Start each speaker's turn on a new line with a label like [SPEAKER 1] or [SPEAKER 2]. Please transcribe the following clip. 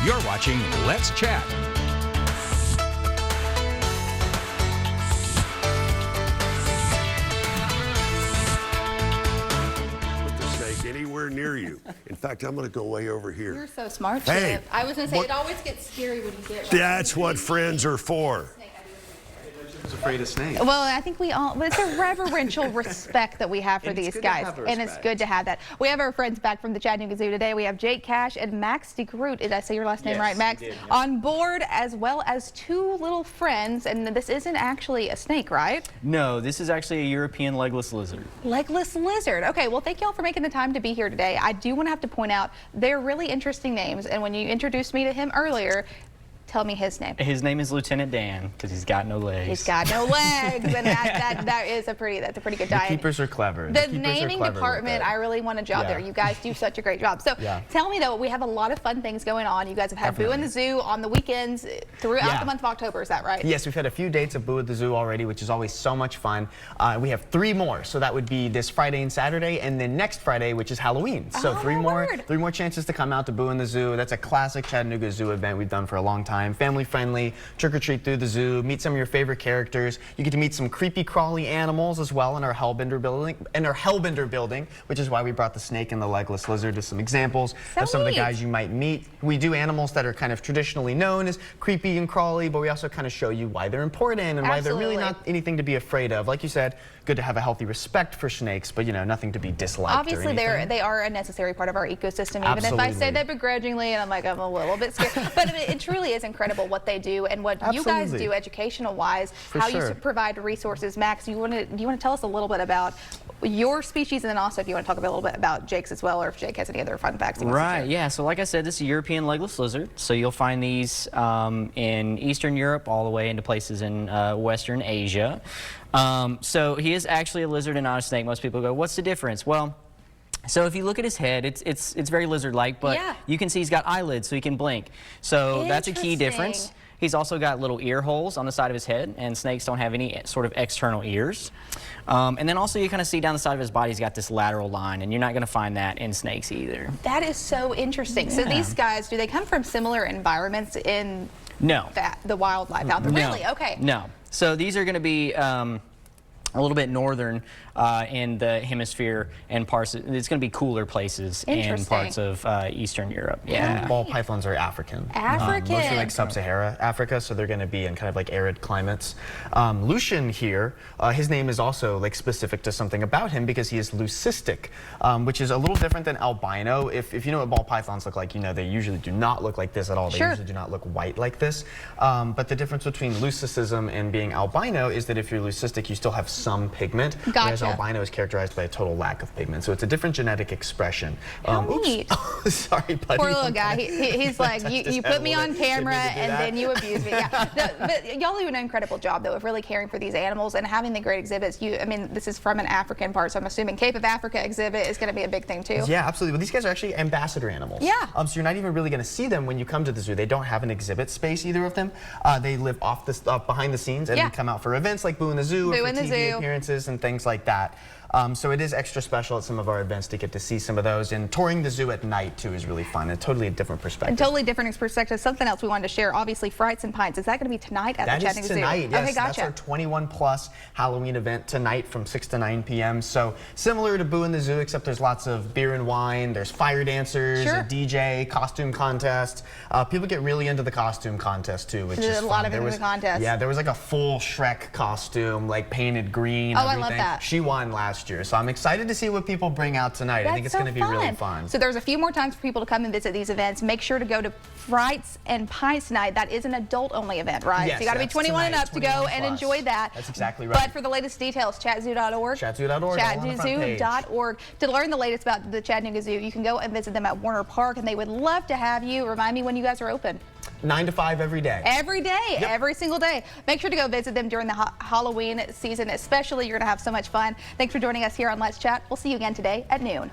[SPEAKER 1] You're watching Let's Chat.
[SPEAKER 2] Put the snake anywhere near you. In fact, I'm going to go way over here.
[SPEAKER 3] You're so smart,
[SPEAKER 2] Hey,
[SPEAKER 3] Chip. I was going to say,
[SPEAKER 2] what-
[SPEAKER 3] it always gets scary when you get like,
[SPEAKER 2] That's what friends are for.
[SPEAKER 4] Who's afraid of snakes?
[SPEAKER 3] Well, I think we all, it's a reverential respect that we have for
[SPEAKER 4] And it's
[SPEAKER 3] these
[SPEAKER 4] good to
[SPEAKER 3] guys.
[SPEAKER 4] have the
[SPEAKER 3] And it's
[SPEAKER 4] respect.
[SPEAKER 3] good to have that. We have our friends back from the Chattanooga Zoo today. We have Jake Cash and Max DeGroot. Did I say your last name
[SPEAKER 4] Yes,
[SPEAKER 3] right, Max?
[SPEAKER 4] you did, yeah.
[SPEAKER 3] On board, as well as two little friends. And this isn't actually a snake, right?
[SPEAKER 5] No, this is actually a European legless lizard.
[SPEAKER 3] Legless lizard. Okay, well, thank y'all for making the time to be here today. I do want to have to point out they're really interesting names. And when you introduced me to him earlier, tell me his name.
[SPEAKER 5] His name is Lieutenant Dan because he's got no legs.
[SPEAKER 3] He's got no legs, and that's a pretty good diet.
[SPEAKER 4] Keepers are clever.
[SPEAKER 3] The
[SPEAKER 4] keepers are
[SPEAKER 3] naming
[SPEAKER 4] clever with
[SPEAKER 3] department,
[SPEAKER 4] it.
[SPEAKER 3] I really want a job
[SPEAKER 4] Yeah.
[SPEAKER 3] there. You guys do such a great job. So
[SPEAKER 4] Yeah.
[SPEAKER 3] tell me though, we have a lot of fun things going on. You guys have had Boo in the Zoo on the weekends throughout
[SPEAKER 4] Yeah.
[SPEAKER 3] the month of October. Is that right?
[SPEAKER 4] Yes, we've had a few dates of Boo at the Zoo already, which is always so much fun. We have 3 more, so that would be this Friday and Saturday, and then next Friday, which is Halloween. So
[SPEAKER 3] Oh,
[SPEAKER 4] three
[SPEAKER 3] my
[SPEAKER 4] more
[SPEAKER 3] word.
[SPEAKER 4] chances to come out to Boo in the Zoo. That's a classic Chattanooga Zoo event we've done for a long time. Family friendly, trick or treat through the zoo, meet some of your favorite characters. You get to meet some creepy crawly animals as well in our Hellbender building, which is why we brought the snake and the legless lizard as some examples
[SPEAKER 3] So
[SPEAKER 4] of some of the
[SPEAKER 3] neat.
[SPEAKER 4] guys you might meet. We do animals that are kind of traditionally known as creepy and crawly, but we also kind of show you why they're important and why they're really
[SPEAKER 3] Absolutely.
[SPEAKER 4] not anything to be afraid of. Like you said, good to have a healthy respect for snakes, but you know, nothing to be disliked.
[SPEAKER 3] Obviously,
[SPEAKER 4] or anything.
[SPEAKER 3] they are a necessary part of our ecosystem, even if I
[SPEAKER 4] Absolutely.
[SPEAKER 3] say that begrudgingly, and I'm like, I'm a little bit scared. But it truly is incredible what they do and what you guys
[SPEAKER 4] Absolutely.
[SPEAKER 3] do educational-wise,
[SPEAKER 4] For
[SPEAKER 3] how
[SPEAKER 4] sure.
[SPEAKER 3] you provide resources. Max, do you want to tell us a little bit about your species, and then also if you want to talk a little bit about Jake's as well, or if Jake has any other fun facts he wants to
[SPEAKER 5] Right,
[SPEAKER 3] share.
[SPEAKER 5] yeah. So like I said, this is a European legless lizard. So you'll find these in Eastern Europe all the way into places in Western Asia. So he is actually a lizard and not a snake. Most people go, what's the difference? Well, so if you look at his head, it's very lizard-like, but
[SPEAKER 3] Yeah.
[SPEAKER 5] you can see he's got eyelids so he can blink. So that's a key difference.
[SPEAKER 3] Interesting.
[SPEAKER 5] He's also got little ear holes on the side of his head, and snakes don't have any sort of external ears. And then also you kind of see down the side of his body, he's got this lateral line, and you're not going to find that in snakes either.
[SPEAKER 3] That is so interesting. So
[SPEAKER 5] Yeah.
[SPEAKER 3] these guys, do they come from similar environments in
[SPEAKER 5] No.
[SPEAKER 3] the wildlife out there?
[SPEAKER 5] No.
[SPEAKER 3] Really? Okay.
[SPEAKER 5] No. So these are going to be a little bit northern in the hemisphere and parts. It's going to be cooler places in
[SPEAKER 3] Interesting.
[SPEAKER 5] parts of Eastern Europe. Yeah.
[SPEAKER 4] Ball pythons are African.
[SPEAKER 3] African.
[SPEAKER 4] Mostly like sub-Sahara Africa, so they're going to be in kind of like arid climates. Lucian here, his name is also like specific to something about him because he is leucistic, which is a little different than albino. If you know what ball pythons look like, you know they usually do not look like this at all. They
[SPEAKER 3] Sure.
[SPEAKER 4] usually do not look white like this. But the difference between leucism and being albino is that if you're leucistic, you still have some pigment, whereas
[SPEAKER 3] Gotcha.
[SPEAKER 4] albino is characterized by a total lack of pigment. So it's a different genetic expression.
[SPEAKER 3] How neat.
[SPEAKER 4] Sorry, buddy.
[SPEAKER 3] Poor little guy. He's like,
[SPEAKER 4] touched his
[SPEAKER 3] you
[SPEAKER 4] head
[SPEAKER 3] put
[SPEAKER 4] a
[SPEAKER 3] me
[SPEAKER 4] little
[SPEAKER 3] on
[SPEAKER 4] bit. Didn't
[SPEAKER 3] camera
[SPEAKER 4] mean to do
[SPEAKER 3] and
[SPEAKER 4] that.
[SPEAKER 3] then you abuse me. Yeah. But y'all do an incredible job, though, of really caring for these animals and having the great exhibits. I mean, this is from an African part, so I'm assuming Cape of Africa exhibit is going to be a big thing, too.
[SPEAKER 4] Yeah, absolutely. Well, these guys are actually ambassador animals.
[SPEAKER 3] Yeah.
[SPEAKER 4] So you're not even really going to see them when you come to the zoo. They don't have an exhibit space, either of them. They live behind the scenes and
[SPEAKER 3] Yeah.
[SPEAKER 4] come out for events like Boo in the Zoo,
[SPEAKER 3] Boo
[SPEAKER 4] or for
[SPEAKER 3] in the
[SPEAKER 4] TV
[SPEAKER 3] Zoo.
[SPEAKER 4] appearances and things like that. So it is extra special at some of our events to get to see some of those. And touring the zoo at night, too, is really fun. A totally different
[SPEAKER 3] A
[SPEAKER 4] perspective.
[SPEAKER 3] totally different perspective. Something else we wanted to share, obviously, Frights and Pints. Is that going to be tonight at
[SPEAKER 4] That
[SPEAKER 3] the
[SPEAKER 4] is
[SPEAKER 3] Chattanooga
[SPEAKER 4] tonight,
[SPEAKER 3] Zoo?
[SPEAKER 4] yes.
[SPEAKER 3] Okay,
[SPEAKER 4] That's
[SPEAKER 3] gotcha.
[SPEAKER 4] our 21+ Halloween event tonight from 6 to 9 p.m. So similar to Boo in the Zoo, except there's lots of beer and wine. There's fire dancers,
[SPEAKER 3] Sure.
[SPEAKER 4] a DJ, costume contest. People get really into the costume contest too, which
[SPEAKER 3] There's
[SPEAKER 4] is
[SPEAKER 3] a lot
[SPEAKER 4] fun.
[SPEAKER 3] of
[SPEAKER 4] There
[SPEAKER 3] it in
[SPEAKER 4] was
[SPEAKER 3] the contest.
[SPEAKER 4] Yeah, there was like a full Shrek costume, like painted green.
[SPEAKER 3] Oh, I love
[SPEAKER 4] everything.
[SPEAKER 3] that.
[SPEAKER 4] She won last year, so I'm excited to see what people bring out tonight. I think it's
[SPEAKER 3] That's
[SPEAKER 4] going to
[SPEAKER 3] so
[SPEAKER 4] be really fun.
[SPEAKER 3] So there's a few more times for people to come and visit these events. Make sure to go to Frights and Pints tonight. That is an adult-only event, right?
[SPEAKER 4] Yes,
[SPEAKER 3] so you got to be
[SPEAKER 4] that's
[SPEAKER 3] 21 and
[SPEAKER 4] tonight,
[SPEAKER 3] up to go
[SPEAKER 4] 21
[SPEAKER 3] and
[SPEAKER 4] plus.
[SPEAKER 3] enjoy that.
[SPEAKER 4] That's exactly right.
[SPEAKER 3] But for the latest details, chatzoo.org.
[SPEAKER 4] Chatzoo.org, all on the front page.
[SPEAKER 3] Chatzoo.org. To learn the latest about the Chattanooga Zoo, you can go and visit them at Warner Park, and they would love to have you. Remind me when you guys are open.
[SPEAKER 4] 9 to 5 every day.
[SPEAKER 3] Every day,
[SPEAKER 4] Yep.
[SPEAKER 3] every single day. Make sure to go visit them during the Halloween season, especially. You're going to have so much fun. Thanks for joining us here on Let's Chat. We'll see you again today at noon.